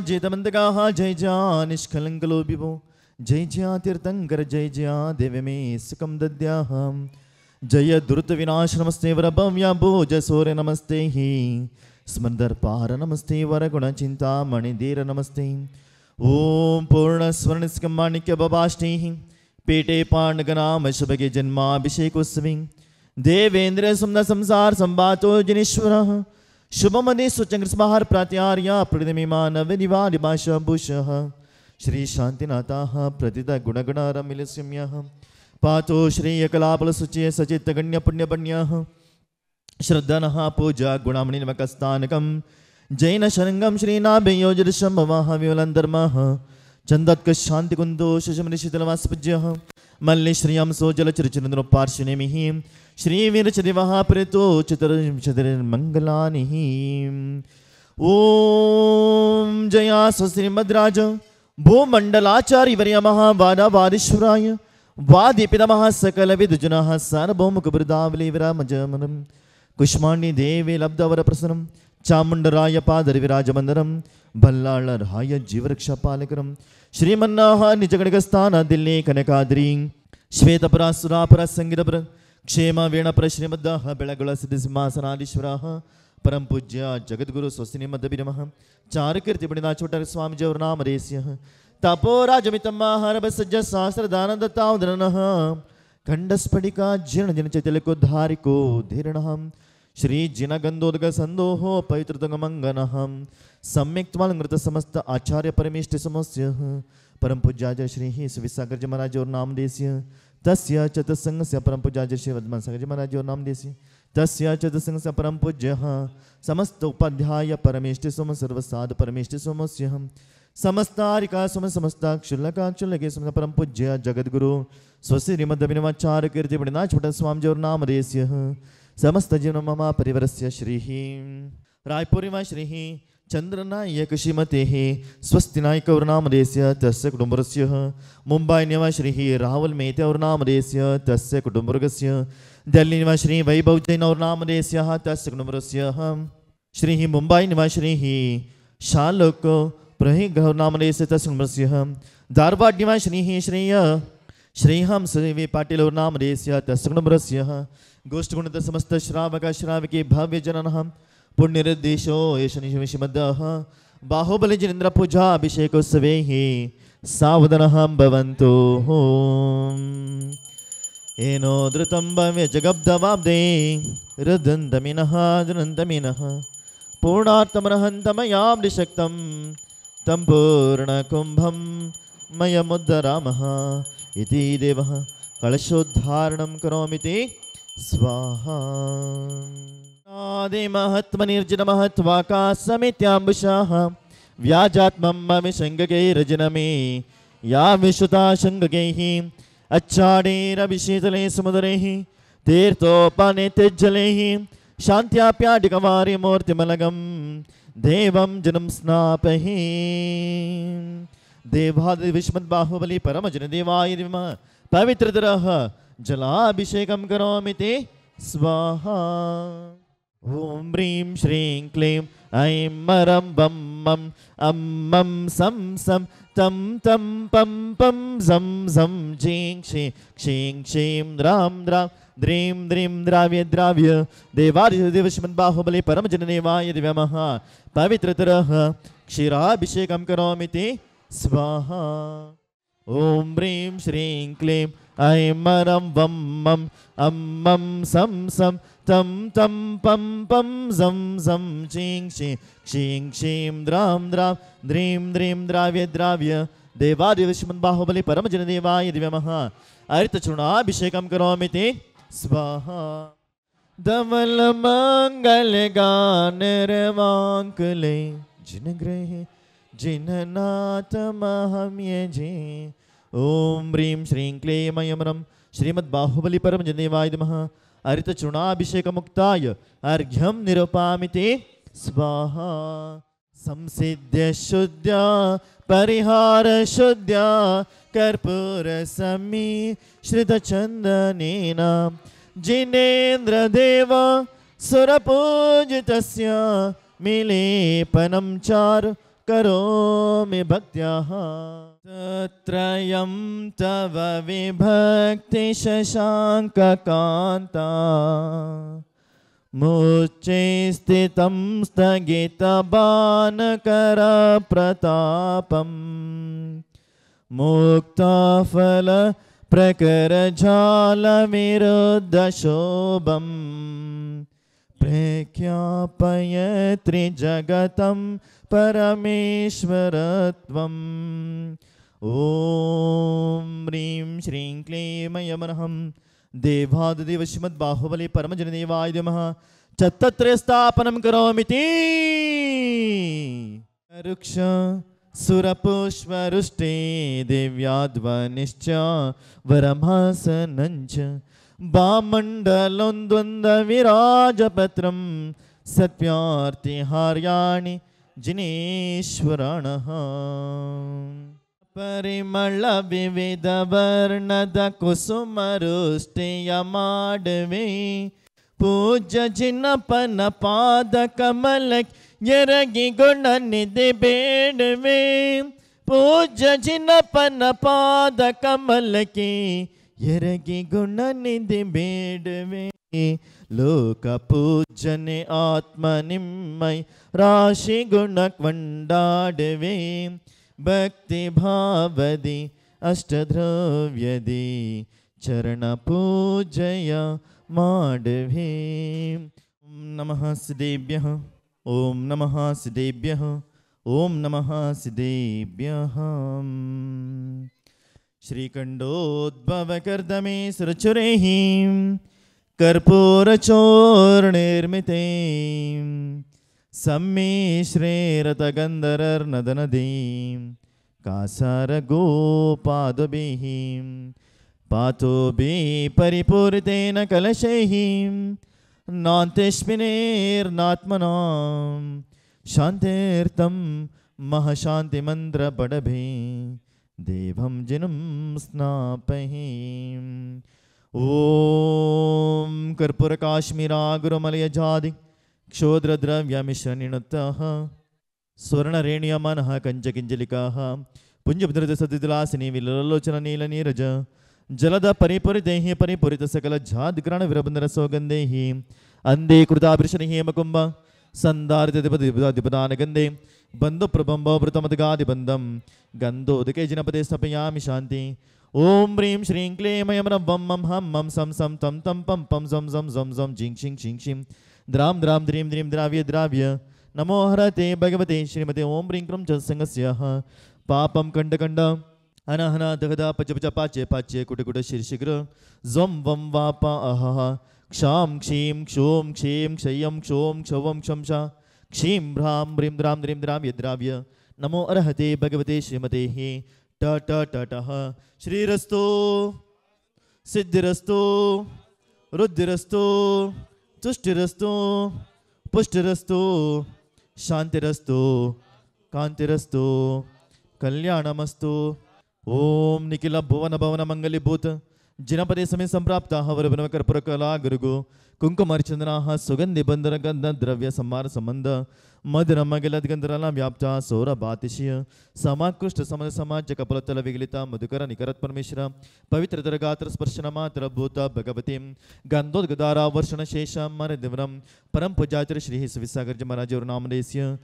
जयतमंतकाः जय जया निष्कलङ्कलोभिभो जय जया तीर्थंकर जय जया देव मे सुखं दद्याः जय दुर्त विनाश नमस्ते वरभव्या भोज सूर्य नमस्ते ही स्मर्दर्पार नमस्ते वरगुण चिंतामणि धीर नमस्ते ओम पूर्ण स्वर्ण माणिक्य बबाष्टि पेटे पांडगनाम शुभगे जन्माभिषेकोत्सवी देवेंद्र सुमन संसार संबातो जनेश्वर शुभमदे सुचंग्रस्महार प्रात्यार्य प्रदिमे मानव निवारि भाषाभूषः श्री शांतिनाथः प्रतिद गुणगणरमिलस्यम्यः पातो श्रेयकलापल सुचय सचित गण्य पुण्यपण्यः श्रद्धनः पूजा गुणामणिनमकस्तानकं जैन शरंगम श्रीनाभयोजदशं भवः विवलंधर्मः चंदत्क शांतिकुंदो शशमनिशितलवास्पज्यः मल्ले श्रियं सोजलचरचरन्द्रो पार्श्वनेमिः श्रीवीरचदिवः प्रेतो चतुर्मङ्गलानि ओम जया श्रीमद्राज भूमंडलाचार्यवर्यमः वादावादीश्वराय वादिपितमः सकल विदुजनः सार्वभौमुखबृदावली विरामजमनं कुष्माण्डी देवी लब्धवर प्रसन्नं चामुण्डराय पादरिविराजमन्दरं भल्लाळराय जीवरक्षापालकरं श्रीमन्नाः निजगणिकस्थान दिल्ली कनकाद्री श्वेतपरासुरापर संगीतपर क्षेम वीणपर श्रीमद्दाः बेळगुळ सिद्धिसिंहासनाधीश्वराः परम पूज्य जगद्गुरु स्वस्तिनिमद्भिनमः चारुकीर्तिपणिना छोटर स्वामीजवर नामरेस्यः तपोराजमितम्माहरभ सज्ज सहस्रदानदत्तावदनः खण्डस्फटिका जीर्णजनचैतल्यकोद्धारिको धीरणः श्री जिनगन्धोदक संदोह पवित्रतंगमंगनः सम्यक् त्वालंकृत समस्त आचार्य परमेष्टि समस्यः परम पूज्याय श्री सुविसागर महाराज और नामदेस्य तस्य चतुस्संगस्य परम पूज्याय श्री वदमनसागर महाराज और नामदेस्य तस्य चतुस्संगस्य परम पूज्यः समस्त उपाध्याय परमेष्टि सोम सर्वसाध परमेष्टि सोमस्यः समस्तारिका सोम समस्ता क्षुल्लका क्षुल्लके सोम परम पूज्य जगद्गुरु स्वस्ति श्रीमद्भिनवाचार्य कीर्तिपणिना छोट स्वामी और नामदेस्यः समस्त जीवन मम परिवरस्य श्री रायपुरीमा श्री चंद्रनायक श्रीमते स्वस्तिनायक और नामदेस्य तस्य कुटुंबस्य मुंबई निवास श्री राहुल मेहते और नामदेस्य तस्य कुटुंबवर्गस्य दिल्ली निवास श्री वैभव जैन और नामदेस्य तस्य कुटुंबस्य श्री मुंबई निवास श्री शालोक प्रहिग और नामदेस्य तस्य कुटुंबस्य धारवाड़ निवास श्री श्रीहंस वी पाटिल और नामदेस्य तस्य कुटुंबस्य गोष्ठगुणित समस्त श्रावक श्रावकी भव्य जनन पुण्यदेशो श्रीमद्दः बाहुबली जिनेन्द्र पूजा अभिषेकोत्सवे सावधानः भवन्तु येनो धृतं भव्य जगब्धवाब्दे रुदन्तमिनः दुरन्तमिनः पूर्णार्थमर्हन्तमयाब्धिशक्तं तं पूर्णकुम्भं मयमुद्धरामः इति देवः कलशोद्धारणं करोमीति स्वाहा आदिमहत्मनिर्जन महत्वाकाशमित्याम्बुषः व्याजात्ममविशङ्गकैरजनमे या विश्रुता शङ्गकैः अच्छाडेरभिशीतले समुदरैः तीर्थोपनेत्यज्जलैः शान्त्याप्याडिकवारिमूर्तिमलगं देवं जनं स्नापहि देवादिविष्मद्बाहुबली परमजनदेवाय नमः पवित्रतरः जलाभिषेकं करोमीति स्वाहा ओम ह्रीं श्रीं क्लीं ऐं मरं बं मं अं मं सं सं तं तं पं पं झं झं झीं क्षीं क्षीं क्षीं द्रां द्रां द्रीं द्रीं द्राव्य द्राव्य देवादिदेवश्रीमद्बाहुबली परमजनदेवाय नमः पवित्रतरः क्षीराभिषेकं करोमीति स्वाहा ओम ह्रीं श्रीं क्लीं ऐं मरं वं मं अं मं सं सं तं तं पं पं झं झं क्षीं क्षीं क्षीं क्षीं द्रां द्रां द्रीं द्रीं द्राव्य द्राव्य देवादिदेवश्रीमद्बाहुबली परमजनदेवाय नमः हरितचूर्णाभिषेकं करोमीति स्वाहा धवलमङ्गलगानरवाङ्कुले जिनगृहे जिननाथमहं यजे ओम ह्रीं श्रीं क्लीं ऐं श्रीमद्बाहुबली परमजनदेवाय नमः हरितचूर्णाभिषेकमुक्ताय अर्घ्यं निरूपयामि स्वाहा संसिद्ध्य शुद्ध्या परिहार शुद्ध्या कर्पूरसम्मिश्रितचन्दनेन जिनेन्द्रदेव सुरपूजितस्य मिलेपनं चारु करोमि भक्त्याः त्रयं तव विभक्ति शशाङ्ककान्ता मुच्चे स्थितं स्थगितबाणकरप्रतापम् मुक्ताफल प्रकरजालविरुद्धशोभम् प्रख्यापयत्रि जगतं परमेश्वरत्वम् ॐ ह्रीं श्रीं क्लीं यमनहं देवादिदेव श्रीमद्बाहुबली परमजनदेवाय नमः चत्तत्रयस्थापनं करोमीति रुक्ष सुरपुष्परुष्टे दिव्याध्वनिश्च वरमासनञ्च बामण्डलोन्द्वन्द्वविराजपत्रं सत्यार्तिहार्याणि जिनेश्वराणः परिमळ विविधवर्णद कुसुमरुष्टियमाडवे पूज्य जिनपन पादकमल ಎರಗಿ ಗುಣನಿಧಿ ಬೇಡವೆ ಪೂಜ್ಯ ಜಿನಪನ ಪಾದ ಕಮಲಕ್ಕೆ ಎರಗಿ ಗುಣನಿಧಿ ಬೇಡವೆ ಲೋಕ ಪೂಜನೆ ಆತ್ಮ ನಿಮ್ಮೈ ರಾಶಿ ಗುಣ ಕೊಂಡಾಡವೆ ಭಕ್ತಿ ಭಾವದಿ ಅಷ್ಟದ್ರವ್ಯದಿ ಚರಣ ಪೂಜಯ ಮಾಡವೆ ನಮಃ ಸಿದ್ದೇಭ್ಯಃ ओम नमः सिद्धेभ्यः ओम नमः सिद्धेभ्यः श्रीकण्डोद्भवकर्दमे सुरचुरैः कर्पूरचूर्णनिर्मिते सम्मिश्रेरतगन्धरर्नदनदीं कासारगोपादभिः पातोभिः परिपूरितेन कलशैः नान्तेष्मिनेर्नात्मनां शान्तिर्तं महशान्तिमन्त्रपडभे देवं जिनं स्नापहे ॐ कर्पूरकाश्मीरागुरुमलयजादि क्षोद्रद्रव्यमिश्रणिनुतः स्वर्णरेण्यमनः कञ्चकिञ्जलिकाः पुञ्जभद्रसदिलासिनी विलोचननीलनीरज जलद परिपूरितेः परिपूरित सकल झाद्ग्रण विरबंधर सौगंधेः अंधे कृताभिर्षणि हेमकुंभ संदारितदिपदान गंधे बंधु प्रबंभवृतमदगादिबंधम गंधोदके जिनपदे स्थापयामि शांति ओम ह्रीं श्रीं क्लीं मयं रं मम हम मम सम सम तम तम पम पम जम जम जम जम जिं शिं शिं शिं द्राम द्राम द्रीं द्रीं द्राव्य द्राव्य नमो हरते भगवते श्रीमते ओम ह्रीं क्लीं च संगस्यः पापम कंड कंड अनहना दगदा पच पच पाचे पाचे कुट कुट शीर्षिग्र जम वम वापा अहह क्षाम क्षीं क्षोम क्षीं क्षयं क्षोम क्षवं क्षमशा क्षीं भ्रां ह्रीं द्रां द्रीं द्राव्य द्राव्य नमो अर्हते भगवते श्रीमते ट ट ट टः श्रीरस्तो सिद्धिरस्तो रुद्धिरस्तो तुष्टिरस्तो पुष्टिरस्तो शांतिरस्तो कांतिरस्तो कल्याणमस्तु ओम निखिल भुवन भवन मंगलीभूत जिनपदे समय संप्राप्ता वरबन कर्पूरकला गुरुगु कुंकुमर्चंदना सुगंधि बंधन गंध द्रव्य संहार संबंध मधुर मगिलद गंधरला व्याप्ता सौरभातिशय समाकृष्ट समन समाज कपलतल विगलिता मधुकर निकरत परमेश्वर पवित्र गात्र स्पर्शन मात्र भूत भगवती गंधोद्गदारा वर्षण शेष मन दिवरम परम पूजाचर श्री विसागर महाराज और नामदेस्य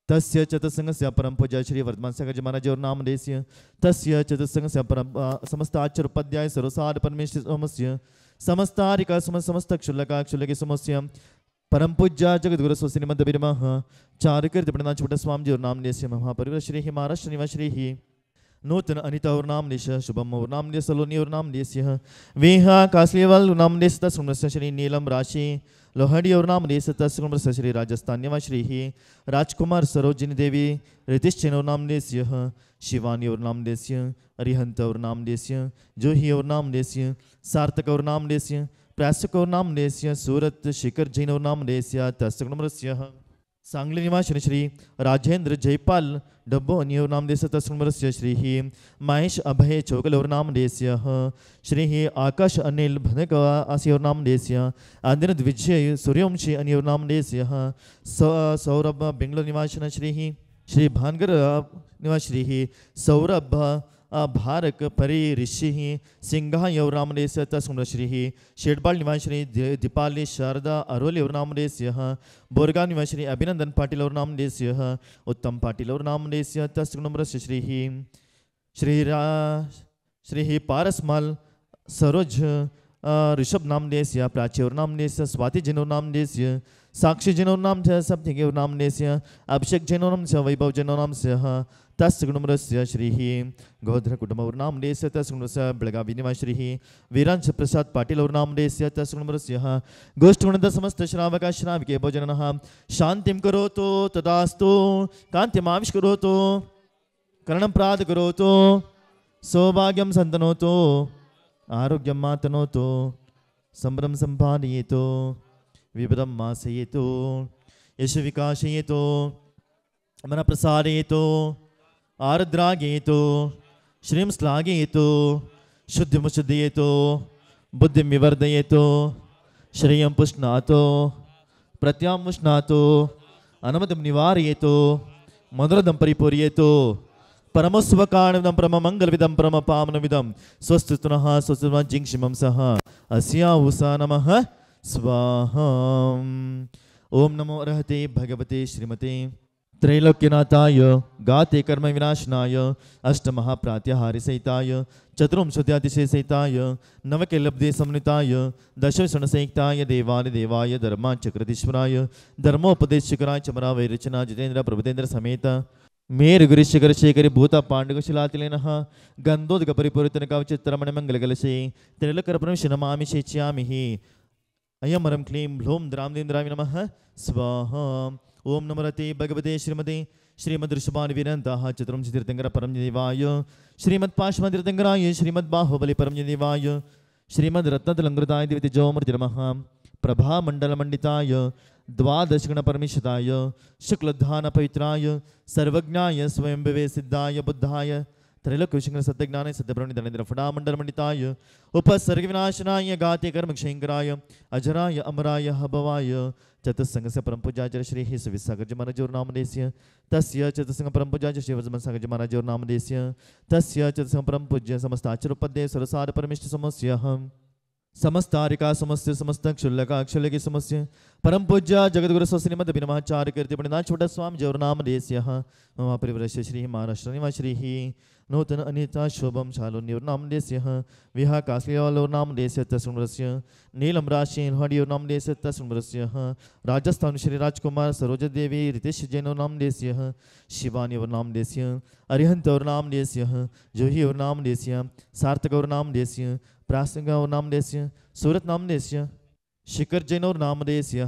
तस्य चतुसंगस्य परम पूज्य श्री वर्धमान सागर महाराज और नामदेस्य तस्य चतुसंगस्य परम समस्त आचार्य उपाध्याय सर्वसार परमेश्वर समस्य समस्तारिक समस्त क्षुल्लका क्षुल्लकी समस्य परम पूज्य जगद्गुरु स्वस्ति मध्य विरमः चारुकीर्ति प्रणनाथ छोटा स्वामी जी और नामदेस्य महापरिवार श्री महाराष्ट्र निवास श्री नूतन अनिता और नामदेश शुभम और नामदेश सलोनी और नामदेस्य वेहा कासलीवल नामदेश तस्मस्य श्री नीलम राशि लोहड़ी और नामदेश तस्मस्य श्री राजस्थान निवास श्री राजकुमार सरोजिनी देवी रितिश्चन और नामदेस्य शिवानी और नामदेस्य अरिहंत और नामदेस्य जोही और नामदेस्य सार्थक और नामदेस्य प्रासक और नामदेस्य सूरत शिखर जैन और नामदेस्य तस्मस्य सांगली निवास श्री राजेंद्र जयपाल डब्बो और नामदेस्य तस्मस्य श्री महेश अभय चौगल और नामदेस्य श्री आकाश अनिल भनकवासी और नामदेस्य आदिरथ विजय सूर्यवंशी अनि और नामदेस्य सौरभ बेंगलुरु निवास श्री श्री भानगर निवास श्री सौरभ भारक परि ऋषि सिंह यवरामदेस्य तस्कुण श्री शेडबाल निवास श्री दीपाली शारदा अरोली यवरामदेस्य बोरगाव निवास श्री अभिनंदन पाटिल यवरामदेस्य उत्तम पाटिल यवरामदेस्य तस्कुण श्री श्री पारसमल सरोज ऋषभ नामदेस्य प्राची नामदेस्य स्वाति जैनो नामदेस्य साक्षी जैनो नाम सप्तके नामदेस्य अभिषेक जैनो नाम वैभव जैनो नाम तस्गुणमरस्य श्री गोध्र कुटुंब नामदेस्य तस्गुणस्य बेळगावी निवास श्री वीरांश प्रसाद पाटिल नामदेस्य तस्गुणमरस्य गोष्ठगुणद समस्त श्रावक श्राविके भोजनः शांतिं करोतु तदास्तु कान्तिमाविष्करोतु करणं प्राद करोतु सौभाग्यं सन्तनोतु आरोग्यं मातनोतु संभ्रम संपादयेतु विपदं मासयेतु यश विकासयेतु मन प्रसादयेतु आर्द्रागेतु श्रीं श्लाघयेतु शुद्धिमुशुद्धयेतु बुद्धिं विवर्धयेतु श्रेयं पुष्णातु प्रत्यामुष्णातु अनुमतिं निवारयेतु मधुरदं परिपूरयेतु परमस्वकारणविदं परममङ्गलविदं परमपावनविदं स्वस्तितुनः स्वस्तितुनः जिङ्क्षिमं सह अस्याहुसा नमः स्वाहा। ओम नमो अर्हते भगवते श्रीमते त्रैलोक्यनाथाय गाते कर्म विनाशनाय अष्टमहाप्रात्याहारी सहिताय चतुर्विंशत्यातिशय सहिताय नवकेलब्धे समन्विताय दशविष्णुसंयुक्ताय देवाय देवाय धर्माचक्रधीश्वराय धर्मोपदेशकराय चमरा वैरचना जितेन्द्र प्रभुतेन्द्र समेत मेर गुरुशेखर शेखरी भूता पांडुशिलातिलेनः गंधोदक परिपूरितन कवचित्रमण मंगलकलशे त्रिलोकर्पणं शेच्यामि अयमरं क्लीं ह्लूं द्रामदेन्द्राय नमः स्वाहा। ओम नमो रते भगवते श्रीमते श्रीमद्ऋषभानुवीरन्ताः चतुर्विंशतितीर्थंकर परमदेवाय श्रीमत्पाशमतीर्थंकराय श्रीमद्बाहुबली परमदेवाय श्रीमद्रत्नतलंकृताय दिव्यतेजोमूर्ति नमः प्रभामण्डलमण्डिताय द्वादशगुणपरमेश्वराय शुक्लधान पवित्राय सर्वज्ञाय स्वयंभवे सिद्धाय बुद्धाय त्रैलोक्यविशंकर सत्यज्ञानाय सत्यब्रह्मणि फटामण्डलमण्डिताय उपसर्गविनाशनाय गाते कर्मक्षयंकराय अजराय अमराय हभवाय चतुस्संगस्य परमपूज्याचार्य श्री सुविसागरजी महाराजोर्नामदेस्य तस्य चतुस्संग परमपूज्याचार्य श्री वज्रमसागरजी महाराजोर्नामदेस्य तस्य चतुस्संग परमपूज्य समस्त आचार्योपदेय सरसार परमेष्ठ समस्य समस्तारिका समस्य समस्त क्षुल्लका अक्षुल्लकी समस्य परम पूज्य जगद्गुरु स्वस्तिमद भिन्नमाचार्य कीर्ति पंडित छोटा स्वामी जौर्नामदेस्य मम परिव्रश्य श्री महाराष्ट्र निवास श्री नूतन अनिता शोभम शालोन्योर्नामदेस्य विहा कास्लियोर्नामदेस्य तस्मृस्य नीलम राशि हडियोर्नामदेस्य तस्मृस्य राजस्थान श्री राजकुमार सरोज देवी रितेश जैनोर्नामदेस्य शिवानियोर्नामदेस्य अरिहंतोर्नामदेस्य जोहियोर्नामदेस्य सार्थकौर्नामदेस्य प्रासंगावनामदेस्य सूरत नामदेस्य शिखर जैनोर नामदेस्य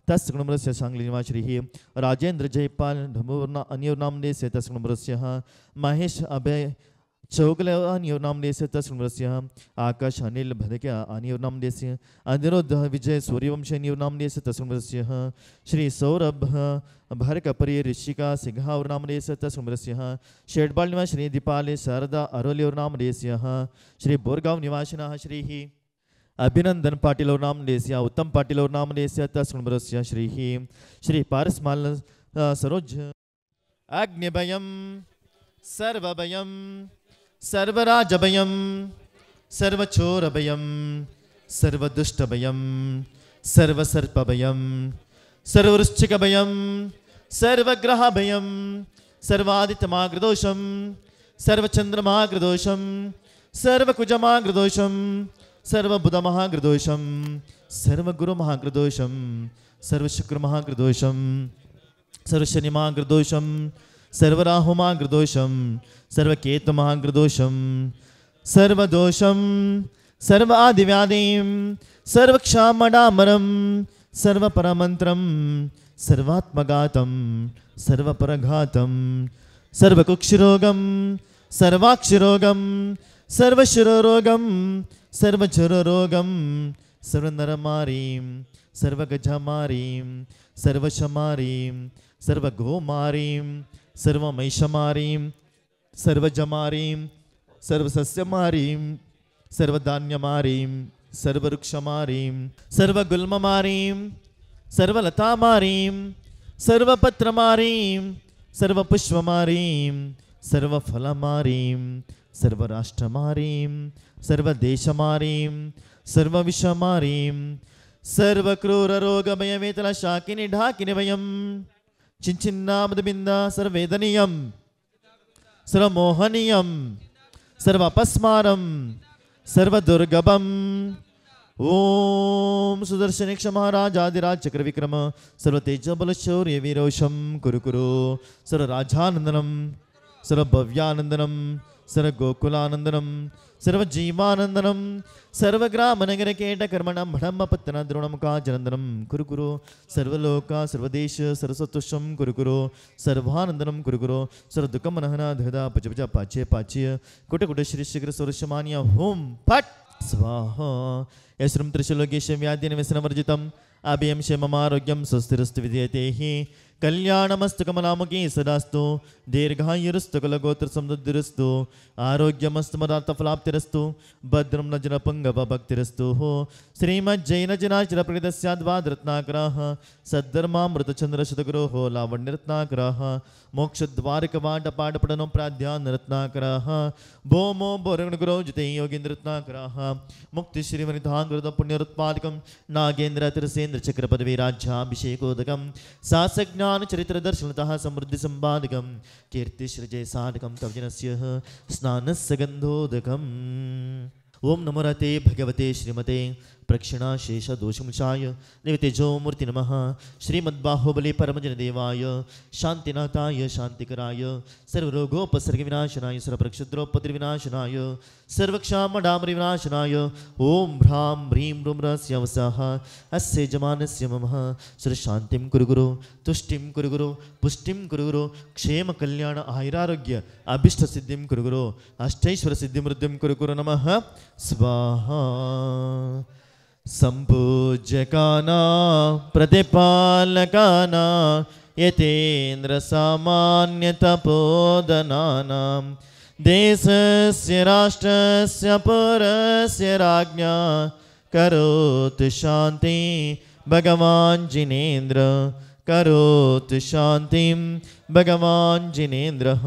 तस्गुणमरस्य सांगली निवास श्री राजेंद्र जयपाल धमुर्ना अन्योर नामदेस्य तस्गुणमरस्य महेश अभय चौगले अन्योर नामदेस्य तस्गुणमरस्य आकाश अनिल भदक्या अन्योर नामदेस्य अनिरुद्ध विजय सूर्यवंश अन्योर नामदेस्य तस्गुणमरस्य श्री सौरभ भरकपरि ऋषिका सिंहावर नामदेस्य तस्गुणमरस्य शेडबाल निवास श्री दीपाले शारदा अरोली नामदेस्य श्री बोरगाव निवासिनः श्री अभिनंदन पाटिल नामदेस्य उत्तम पाटिल नामदेस्य तस्मृस्य श्री पारसमाल सरोज अग्निभयं सर्वभयं सर्वराजभयं सर्वचोरभयं सर्वदुष्टभयं सर्वसर्पभयं सर्ववृश्चिकभयं सर्वग्रहभयं सर्वादित्यमाग्रदोषं सर्वचंद्रमाग्रदोषं सर्वकुजमाग्रदोषं सर्वबुधमहाग्रदोषं सर्वगुरुमहाग्रदोषं सर्वशुक्रमहाग्रदोषं सर्वशनिमहाग्रदोषं सर्वराहुमहाग्रदोषं सर्वकेतुमहाग्रदोषं सर्वदोषं सर्व आदिव्याधिं सर्वक्षामडामरं सर्वपरमन्त्रं सर्वात्मघातं सर्वपरघातं सर्वकुक्षिरोगं सर्वाक्षिरोगं सर्वशिरोरोगं सर्वचररोगं सर्वनरमारीं सर्वगजमारीं सर्वशमारीं सर्वगोमारीं सर्वमैषमारीं सर्वजमारीं सर्वसस्यमारीं सर्वधान्यमारीं सर्ववृक्षमारीं सर्वगुल्ममारीं सर्वलतामारीं सर्वपत्रमारीं सर्वपुष्पमारीं सर्वफलमारीं सर्वराष्ट्रमारीं सर्वदेशमारीं सर्वविषमारीं सर्वक्रूररोगभयवेतलशाकिनि ढाकिनि वयं चिन्चिन्नामदबिन्द सर्ववेदनीयं सर्वमोहनीयं सर्वपस्मारं सर्वदुर्गभम् ओम सुदर्शन महाराजाधिराज चक्र विक्रम सर्व तेज बल शौर्य वीरोशम कुरु कुरु सर्व राजानंदनम सर्व भव्यानंदनम सर्व गोकुलानंदनम सर्व जीवानंदनम सर्व ग्राम नगर केट कर्मणम भडम पत्तन द्रोणम का जनंदनम कुरु कुरु सर्वलोका सर्वदेश सर्वसतुषम कुरु कुरु सर्वानंदनम कुरु कुरु सर्व दुःखम नहना धदा पच पच पाच्य पाच्य कुट कुट श्री शीघ्र सर्वशमान्य होम फट स्वाहा यस्रम त्रिशूलकेश व्याधि व्यसनवर्जितम् अभयं क्षेममारोग्यं स्वस्तिरस्तु विधीयते हि कल्याणमस्तु कमलामुखी सदास्तु दीर्घायुरस्तु कुलगोत्रसमृद्धिरस्तु आरोग्यमस्तु मदार्थफलाप्तिरस्तु भद्रं नजनपङ्गवभक्तिरस्तु श्रीमज्जैनजनाचलप्रकृतस्याद्वादरत्नाकराः सद्धर्मामृतचन्द्रशतगुरोः लावण्यरत्नाकराः मोक्षद्वारकवाटपाटपठनो प्राध्यानरत्नाकराः भौमो भोरगणगुरो जिते योगीन्द्ररत्नाकराः मुक्तिश्रीमनिधाङ्कृत पुण्यरुत्पादकं नागेन्द्रतिरसेन्द्रचक्रपदवीराज्याभिषेकोदकं सासज्ञानचरित्रदर्शनतः समृद्धिसम्पादकं कीर्तिश्रीजयसाधकं कवचनस्य स्नानस्य गन्धोदकम् ओम नमो रते भगवते श्रीमते प्रक्षिणाशेष दोषमुचाय देवतेजो मूर्ति नमः श्रीमद्बाहुबली परमजनदेवाय शांतिनाथाय शांतिकराय सर्वरोगोपसर्ग विनाशनाय सर्वप्रक्षुद्रोपद्रविनाशनाय सर्वक्षामडामरि विनाशनाय ओम भ्रां ह्रीं रूं रहस्यवसः अस्य जमानस्य मम सर्वशान्तिं कुरु गुरु तुष्टिं कुरु गुरु पुष्टिं कुरु गुरु क्षेम कल्याण आयुरारोग्य अभीष्ट सिद्धिं कुरु गुरु अष्टैश्वर सिद्धिं वृद्धिं कुरु गुरु नमः स्वाहा संपूज्यकाना प्रतिपालकाना यतेन्द्र सामान्य तपोदनानां देशस्य राष्ट्रस्य पुरस्य राज्ञा करोतु शान्ति भगवान् जिनेन्द्र करोतु शान्तिं भगवान् जिनेन्द्रः।